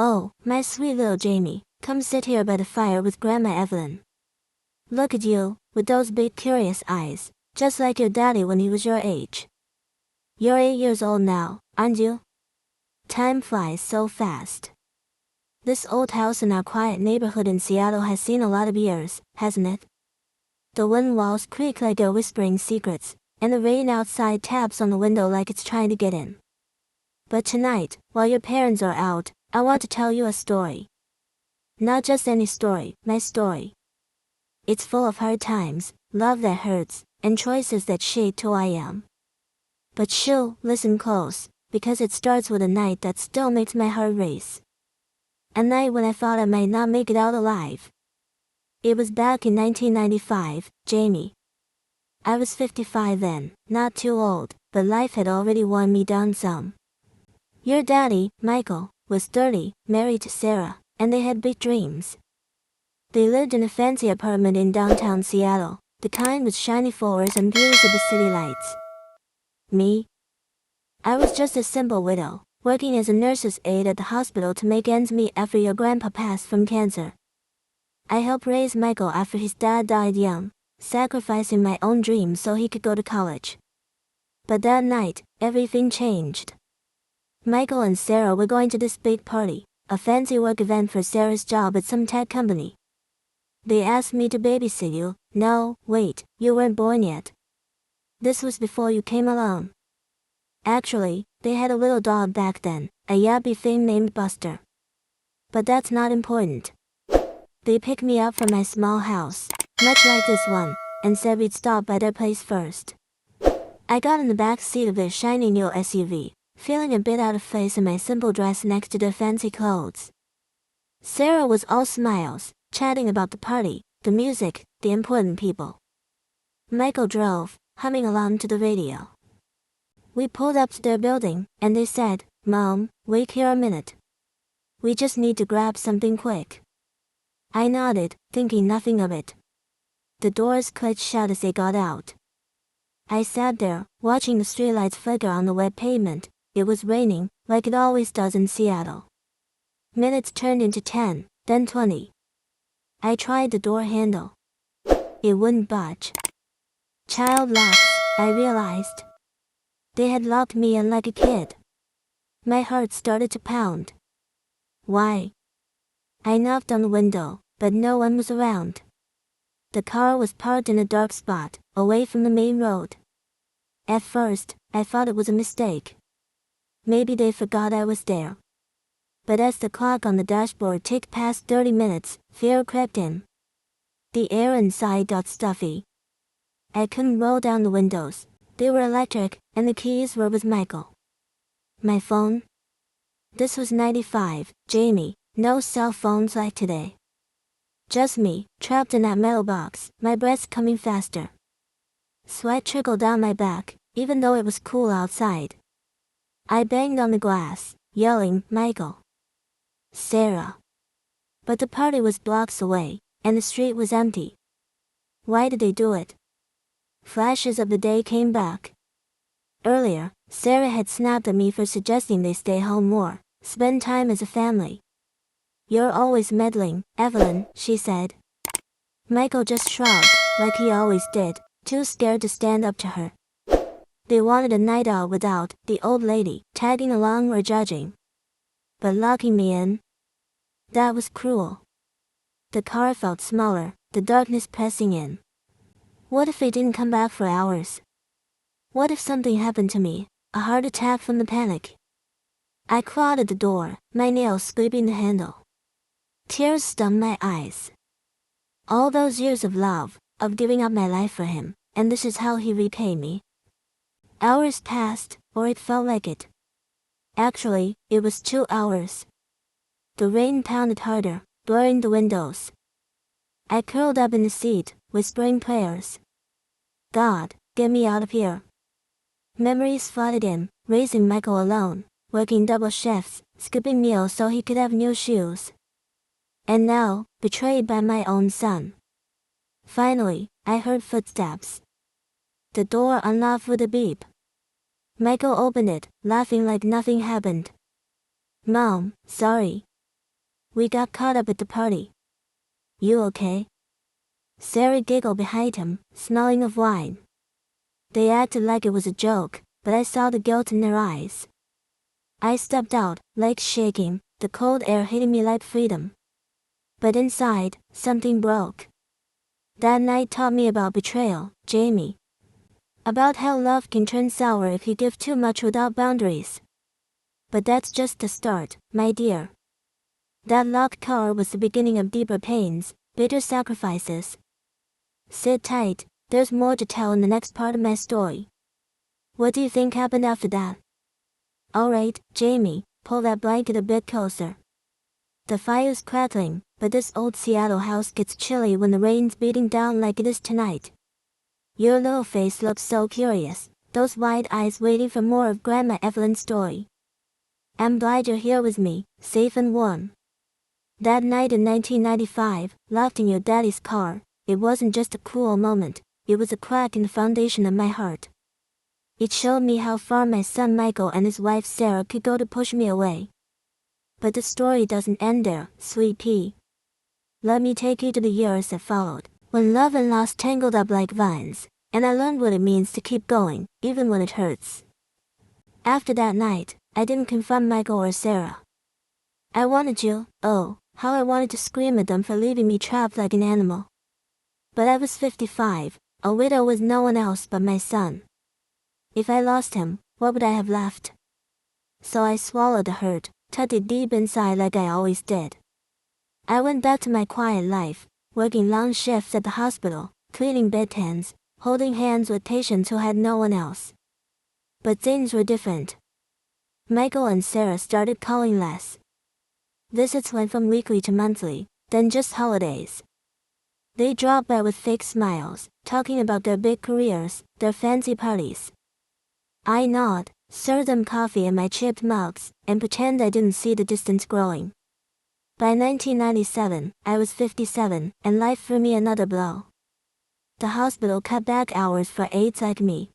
Oh, my sweet little Jamie, come sit here by the fire with Grandma Evelyn. Look at you, with those big curious eyes, just like your daddy when he was your age. You're 8 years old now, aren't you? Time flies so fast. This old house in our quiet neighborhood in Seattle has seen a lot of years, hasn't it? The wind walls creak like they're whispering secrets, and the rain outside taps on the window like it's trying to get in. But tonight, while your parents are out, I want to tell you a story. Not just any story, my story. It's full of hard times, love that hurts, and choices that shaped who I am. But shoo, listen close, because it starts with a night that still makes my heart race. A night when I thought I might not make it out alive. It was back in 1995, Jamie. I was 55 then, not too old, but life had already worn me down some. Your daddy, Michael, was 30, married to Sarah, and they had big dreams. They lived in a fancy apartment in downtown Seattle, the kind with shiny floors and views of the city lights. Me? I was just a simple widow, working as a nurse's aide at the hospital to make ends meet after your grandpa passed from cancer. I helped raise Michael after his dad died young, sacrificing my own dreams so he could go to college. But that night, everything changed. Michael and Sarah were going to this big party, a fancy work event for Sarah's job at some tech company. They asked me to babysit you. No, wait, you weren't born yet. This was before you came along. Actually, they had a little dog back then, a yappy thing named Buster. But that's not important. They picked me up from my small house, much like this one, and said we'd stop by their place first. I got in the back seat of their shiny new SUV, feeling a bit out of place in my simple dress next to their fancy clothes. Sarah was all smiles, chatting about the party, the music, the important people. Michael drove, humming along to the radio. We pulled up to their building, and they said, "Mom, wait here a minute. We just need to grab something quick." I nodded, thinking nothing of it. The doors clicked shut as they got out. I sat there, watching the streetlights flicker on the wet pavement. It was raining, like it always does in Seattle. Minutes turned into 10, then 20. I tried the door handle. It wouldn't budge. Child locks, I realized. They had locked me in like a kid. My heart started to pound. Why? I knocked on the window, but no one was around. The car was parked in a dark spot, away from the main road. At first, I thought it was a mistake. Maybe they forgot I was there. But as the clock on the dashboard ticked past 30 minutes, fear crept in. The air inside got stuffy. I couldn't roll down the windows. They were electric, and the keys were with Michael. My phone? This was 95, Jamie, no cell phones like today. Just me, trapped in that metal box, my breath coming faster. Sweat trickled down my back, even though it was cool outside. I banged on the glass, yelling, "Michael." Sarah. But the party was blocks away, and the street was empty. Why did they do it? Flashes of the day came back. Earlier, Sarah had snapped at me for suggesting they stay home more, spend time as a family. "You're always meddling, Evelyn," she said. Michael just shrugged, like he always did, too scared to stand up to her. They wanted a night out without the old lady tagging along or judging. But locking me in? That was cruel. The car felt smaller, the darkness pressing in. What if they didn't come back for hours? What if something happened to me, a heart attack from the panic? I clawed at the door, my nails scraping the handle. Tears stung my eyes. All those years of love, of giving up my life for him, and this is how he repaid me. Hours passed, or it felt like it. Actually, it was 2 hours. The rain pounded harder, blurring the windows. I curled up in the seat, whispering prayers. God, get me out of here. Memories flooded in, raising Michael alone, working double shifts, skipping meals so he could have new shoes. And now, betrayed by my own son. Finally, I heard footsteps. The door unlocked with a beep. Michael opened it, laughing like nothing happened. "Mom, sorry. We got caught up at the party. You okay? Sarah giggled behind him, smelling of wine. They acted like it was a joke, but I saw the guilt in their eyes. I stepped out, legs shaking, the cold air hitting me like freedom. But inside, something broke. That night taught me about betrayal, Jamie. About how love can turn sour if you give too much without boundaries. But that's just the start, my dear. That locked car was the beginning of deeper pains, bitter sacrifices. Sit tight, there's more to tell in the next part of my story. What do you think happened after that? Alright, Jamie, pull that blanket a bit closer. The fire's crackling, but this old Seattle house gets chilly when the rain's beating down like it is tonight. Your little face looks so curious, those wide eyes waiting for more of Grandma Evelyn's story. I'm glad you're here with me, safe and warm. That night in 1995, locked in your daddy's car, it wasn't just a cruel moment, it was a crack in the foundation of my heart. It showed me how far my son Michael and his wife Sarah could go to push me away. But the story doesn't end there, sweet pea. Let me take you to the years that followed, when love and loss tangled up like vines, and I learned what it means to keep going, even when it hurts. After that night, I didn't confront Michael or Sarah. I wanted you, oh, how I wanted to scream at them for leaving me trapped like an animal. But I was 55, a widow with no one else but my son. If I lost him, what would I have left? So I swallowed the hurt, tucked it deep inside like I always did. I went back to my quiet life, working long shifts at the hospital, cleaning bedpans, holding hands with patients who had no one else. But things were different. Michael and Sarah started calling less. Visits went from weekly to monthly, then just holidays. They dropped by with fake smiles, talking about their big careers, their fancy parties. I nod, serve them coffee in my chipped mugs, and pretend I didn't see the distance growing. By 1997, I was 57, and life threw me another blow. The hospital cut back hours for aides like me.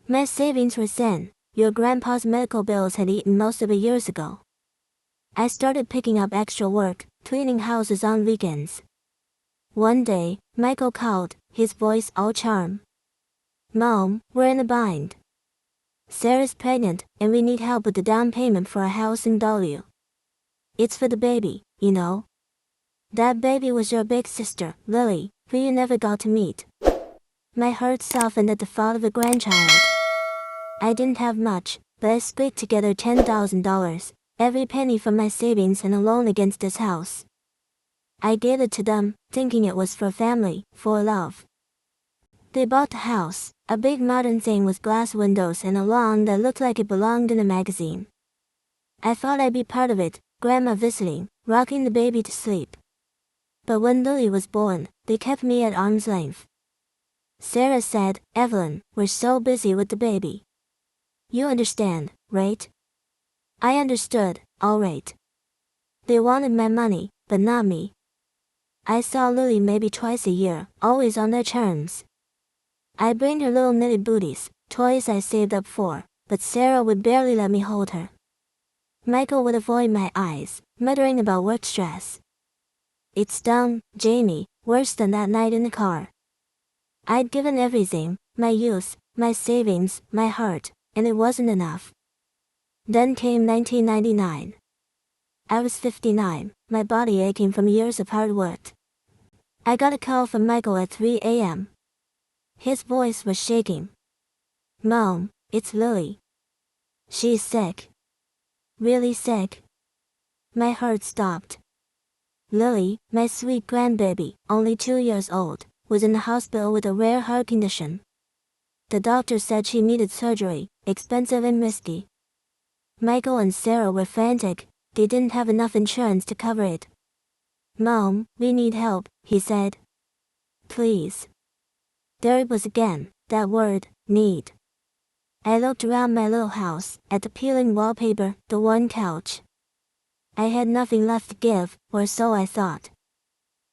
My savings were thin. Your grandpa's medical bills had eaten most of it years ago. I started picking up extra work, cleaning houses on weekends. One day, Michael called, his voice all charm. Mom, we're in a bind. Sarah's pregnant, and we need help with the down payment for a house in W. It's for the baby, you know. That baby was your big sister, Lily, who you never got to meet. My heart softened at the thought of a grandchild. I didn't have much, but I scraped together $10,000, every penny from my savings and a loan against this house. I gave it to them, thinking it was for family, for love. They bought the house, a big modern thing with glass windows and a lawn that looked like it belonged in a magazine. I thought I'd be part of it, Grandma visiting, rocking the baby to sleep. But when Lily was born, they kept me at arm's length. Sarah said, Evelyn, we're so busy with the baby. You understand, right? I understood, all right. They wanted my money, but not me. I saw Lily maybe twice a year, always on their terms. I'd bring her little knitted booties, toys I saved up for, but Sarah would barely let me hold her. Michael would avoid my eyes, muttering about work stress. It stung, Jamie, worse than that night in the car. I'd given everything, my youth, my savings, my heart, and it wasn't enough. Then came 1999. I was 59, my body aching from years of hard work. I got a call from Michael at 3 a.m. His voice was shaking. Mom, it's Lily. She's sick. Really sick. My heart stopped. Lily, my sweet grandbaby, only 2 years old, was in the hospital with a rare heart condition. The doctor said she needed surgery, expensive and risky. Michael and Sarah were frantic, they didn't have enough insurance to cover it. Mom, we need help, he said. Please. There it was again, that word, need. I looked around my little house, at the peeling wallpaper, the worn couch. I had nothing left to give, or so I thought.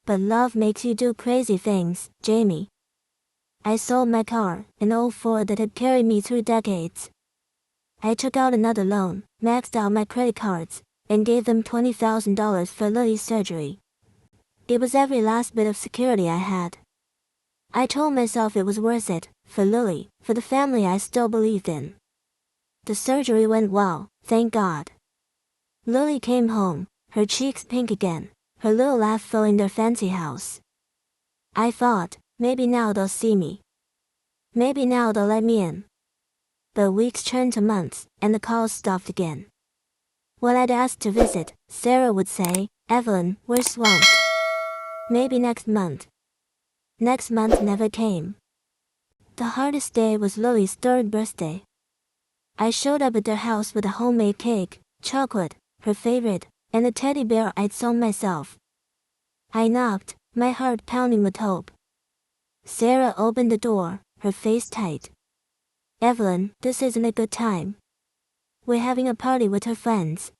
But love makes you do crazy things, Jamie. I sold my car, an old Ford that had carried me through decades. I took out another loan, maxed out my credit cards, and gave them $20,000 for Lily's surgery. It was every last bit of security I had. I told myself it was worth it, for Lily, for the family I still believed in. The surgery went well, thank God. Lily came home, her cheeks pink again, her little laugh filling their fancy house. I thought, maybe now they'll see me. Maybe now they'll let me in. But weeks turned to months, and the calls stopped again. When I'd ask to visit, Sarah would say, "Evelyn, we're swamped. Maybe next month." Next month never came. The hardest day was Lily's 3rd birthday. I showed up at their house with a homemade cake, chocolate, her favorite, and a teddy bear I'd sewn myself. I knocked, my heart pounding with hope. Sarah opened the door, her face tight. "Evelyn, this isn't a good time. We're having a party with her friends."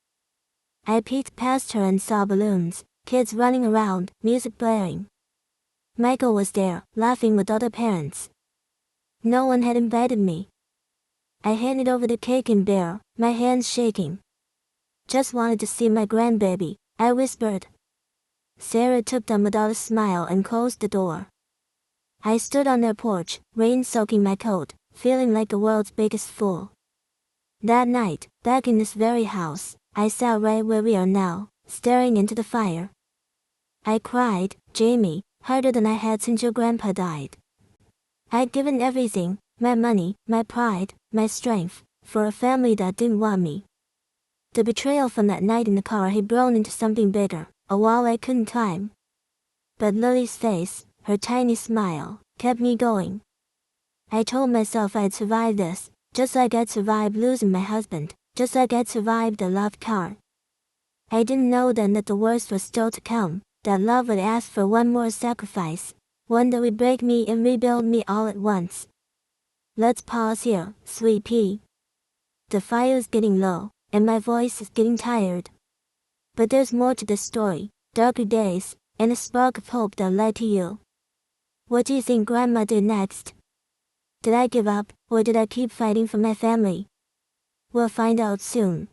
I peeked past her and saw balloons, kids running around, music blaring. Michael was there, laughing with other parents. No one had invited me. I handed over the cake and bear, my hands shaking. "Just wanted to see my grandbaby," I whispered. Sarah took them without a smile and closed the door. I stood on their porch, rain soaking my coat, feeling like the world's biggest fool. That night, back in this very house, I sat right where we are now, staring into the fire. I cried, "Jamie," harder than I had since your grandpa died. I'd given everything, my money, my pride, my strength, for a family that didn't want me. The betrayal from that night in the car had grown into something bigger, a wall I couldn't climb. But Lily's face, her tiny smile, kept me going. I told myself I'd survive this, just like I'd survived losing my husband, just like I'd survived a loved car. I didn't know then that the worst was still to come, that love would ask for one more sacrifice, one that would break me and rebuild me all at once. Let's pause here, sweet pea. The fire's getting low, and my voice is getting tired. But there's more to this story, darker days, and a spark of hope that led to you. What do you think Grandma did next? Did I give up, or did I keep fighting for my family? We'll find out soon.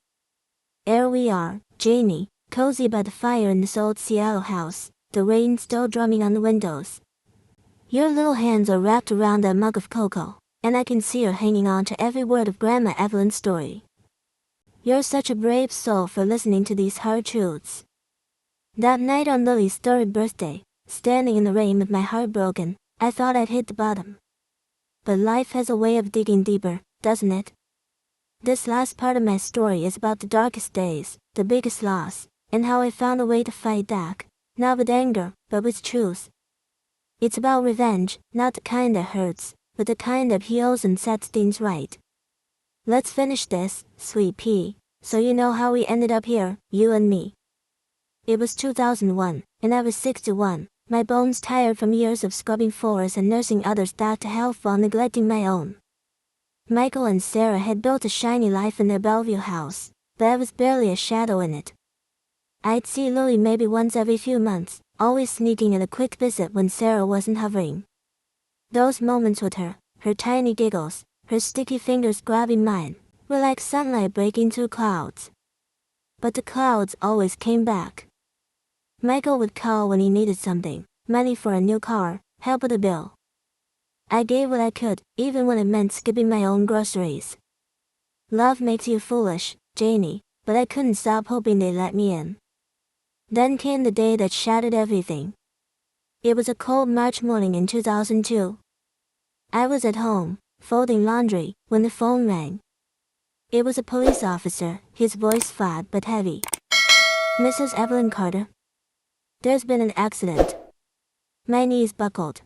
Here we are, Janie, cozy by the fire in this old Seattle house, the rain still drumming on the windows. Your little hands are wrapped around that mug of cocoa, and I can see her hanging on to every word of Grandma Evelyn's story. You're such a brave soul for listening to these hard truths. That night on Lily's 3rd birthday, standing in the rain with my heart broken, I thought I'd hit the bottom. But life has a way of digging deeper, doesn't it? This last part of my story is about the darkest days, the biggest loss, and how I found a way to fight back, not with anger, but with truth. It's about revenge, not the kind that hurts, but the kind that heals and sets things right. Let's finish this, sweet pea, so you know how we ended up here, you and me. It was 2001, and I was 61, my bones tired from years of scrubbing floors and nursing others back to health while neglecting my own. Michael and Sarah had built a shiny life in their Bellevue house, but I was barely a shadow in it. I'd see Lily maybe once every few months, always sneaking in a quick visit when Sarah wasn't hovering. Those moments with her, her tiny giggles, her sticky fingers grabbing mine, were like sunlight breaking through clouds. But the clouds always came back. Michael would call when he needed something, money for a new car, help with a bill. I gave what I could, even when it meant skipping my own groceries. Love makes you foolish, Janie, but I couldn't stop hoping they'd let me in. Then came the day that shattered everything. It was a cold March morning in 2002. I was at home, folding laundry, when the phone rang. It was a police officer, his voice flat but heavy. "Mrs. Evelyn Carter? There's been an accident." My knees buckled.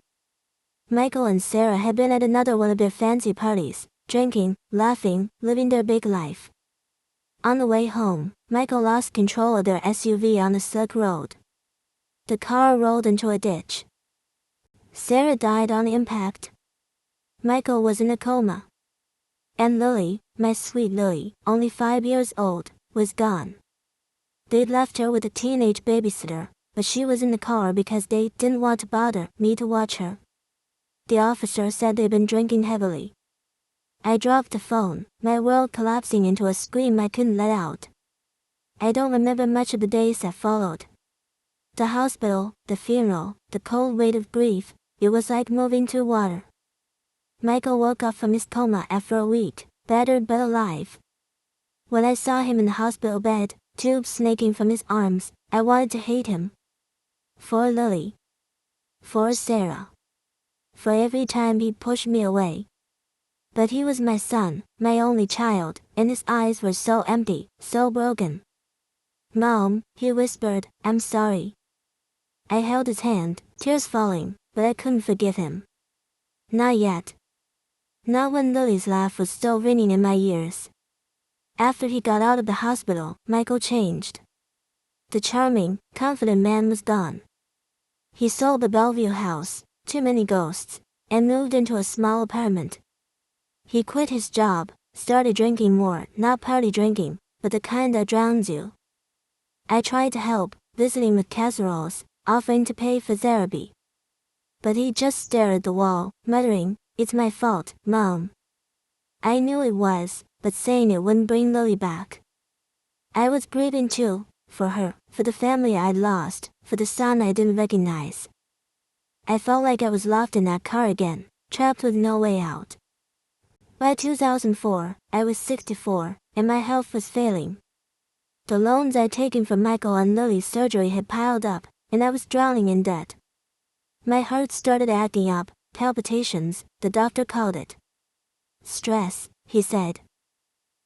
Michael and Sarah had been at another one of their fancy parties, drinking, laughing, living their big life. On the way home, Michael lost control of their SUV on the slick road. The car rolled into a ditch. Sarah died on impact. Michael was in a coma. And Lily, my sweet Lily, only 5 years old, was gone. They'd left her with a teenage babysitter, but she was in the car because they didn't want to bother me to watch her. The officer said they'd been drinking heavily. I dropped the phone, my world collapsing into a scream I couldn't let out. I don't remember much of the days that followed. The hospital, the funeral, the cold weight of grief, it was like moving through water. Michael woke up from his coma after a week, battered but alive. When I saw him in the hospital bed, tubes snaking from his arms, I wanted to hate him. For Lily. For Sarah. For every time he pushed me away. But he was my son, my only child, and his eyes were so empty, so broken. Mom, he whispered, I'm sorry. I held his hand, tears falling, but I couldn't forgive him. Not yet. Not when Lily's laugh was still ringing in my ears. After he got out of the hospital, Michael changed. The charming, confident man was gone. He sold the Bellevue house, too many ghosts, and moved into a small apartment. He quit his job, started drinking more, not party drinking, but the kind that drowns you. I tried to help, visiting with casseroles, offering to pay for therapy. But he just stared at the wall, muttering, It's my fault, Mom. I knew it was, but saying it wouldn't bring Lily back. I was grieving too, for her, for the family I'd lost, for the son I didn't recognize. I felt like I was locked in that car again, trapped with no way out. By 2004, I was 64, and my health was failing. The loans I'd taken from Michael and Lily's surgery had piled up, and I was drowning in debt. My heart started acting up, palpitations, the doctor called it. Stress, he said.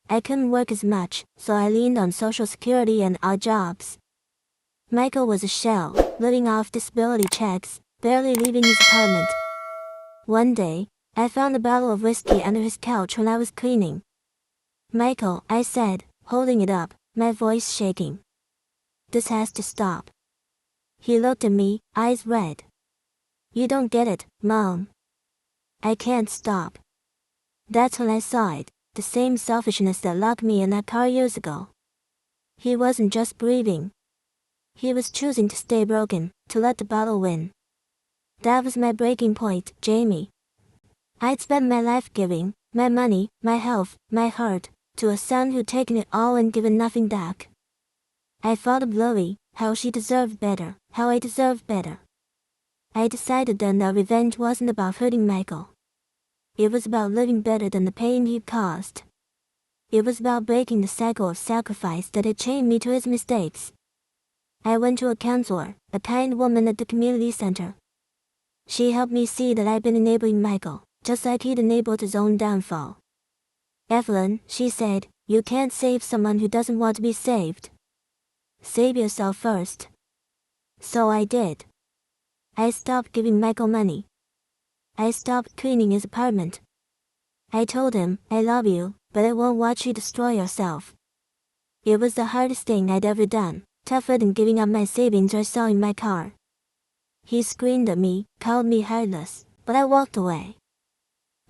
I couldn't work as much, so I leaned on Social Security and odd jobs. Michael was a shell, living off disability checks, barely leaving his apartment. One day, I found a bottle of whiskey under his couch when I was cleaning. Michael, I said, holding it up, my voice shaking. This has to stop. He looked at me, eyes red. You don't get it, Mom. I can't stop. That's when I saw it, the same selfishness that locked me in that car years ago. He wasn't just breathing. He was choosing to stay broken, to let the bottle win. That was my breaking point, Jamie. I'd spent my life giving, my money, my health, my heart, to a son who'd taken it all and given nothing back. I thought of Lily, how she deserved better, how I deserved better. I decided then that revenge wasn't about hurting Michael. It was about living better than the pain he'd caused. It was about breaking the cycle of sacrifice that had chained me to his mistakes. I went to a counselor, a kind woman at the community center. She helped me see that I'd been enabling Michael, just like he'd enabled his own downfall. Evelyn, she said, you can't save someone who doesn't want to be saved. Save yourself first. So I did. I stopped giving Michael money. I stopped cleaning his apartment. I told him, I love you, but I won't watch you destroy yourself. It was the hardest thing I'd ever done, tougher than giving up my savings or selling my car. He screamed at me, called me heartless, but I walked away.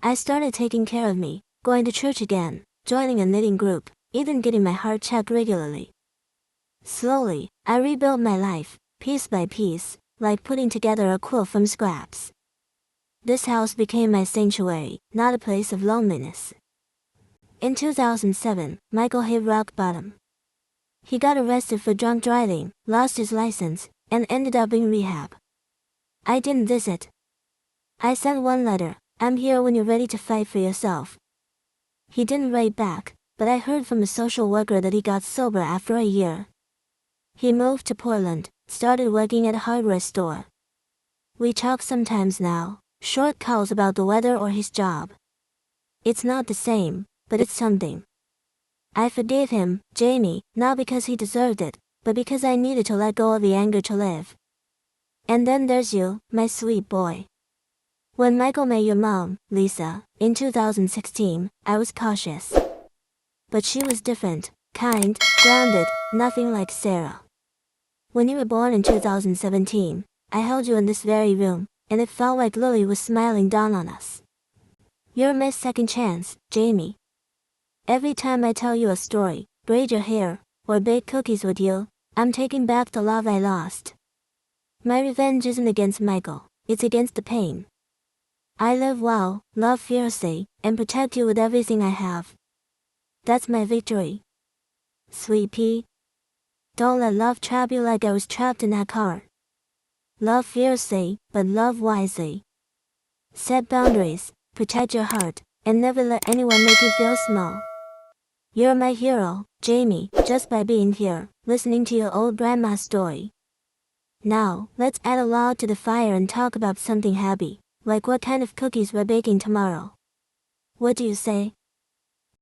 I started taking care of me, going to church again, joining a knitting group, even getting my heart checked regularly. Slowly, I rebuilt my life, piece by piece, like putting together a quilt from scraps. This house became my sanctuary, not a place of loneliness. In 2007, Michael hit rock bottom. He got arrested for drunk driving, lost his license, and ended up in rehab. I didn't visit. I sent one letter, I'm here when you're ready to fight for yourself. He didn't write back, but I heard from a social worker that he got sober after a year. He moved to Portland, started working at a hardware store. We talk sometimes now, short calls about the weather or his job. It's not the same, but it's something. I forgave him, Jamie, not because he deserved it, but because I needed to let go of the anger to live. And then there's you, my sweet boy. When Michael met your mom, Lisa, in 2016, I was cautious. But she was different, kind, grounded, nothing like Sarah. When you were born in 2017, I held you in this very room, and it felt like Lily was smiling down on us. You're my second chance, Jamie. Every time I tell you a story, braid your hair, or bake cookies with you, I'm taking back the love I lost. My revenge isn't against Michael, it's against the pain. I live well, love fiercely, and protect you with everything I have. That's my victory. Sweet pea. Don't let love trap you like I was trapped in that car. Love fiercely, but love wisely. Set boundaries, protect your heart, and never let anyone make you feel small. You're my hero, Jamie, just by being here, listening to your old grandma's story. Now, let's add a log to the fire and talk about something happy, like what kind of cookies we're baking tomorrow. What do you say?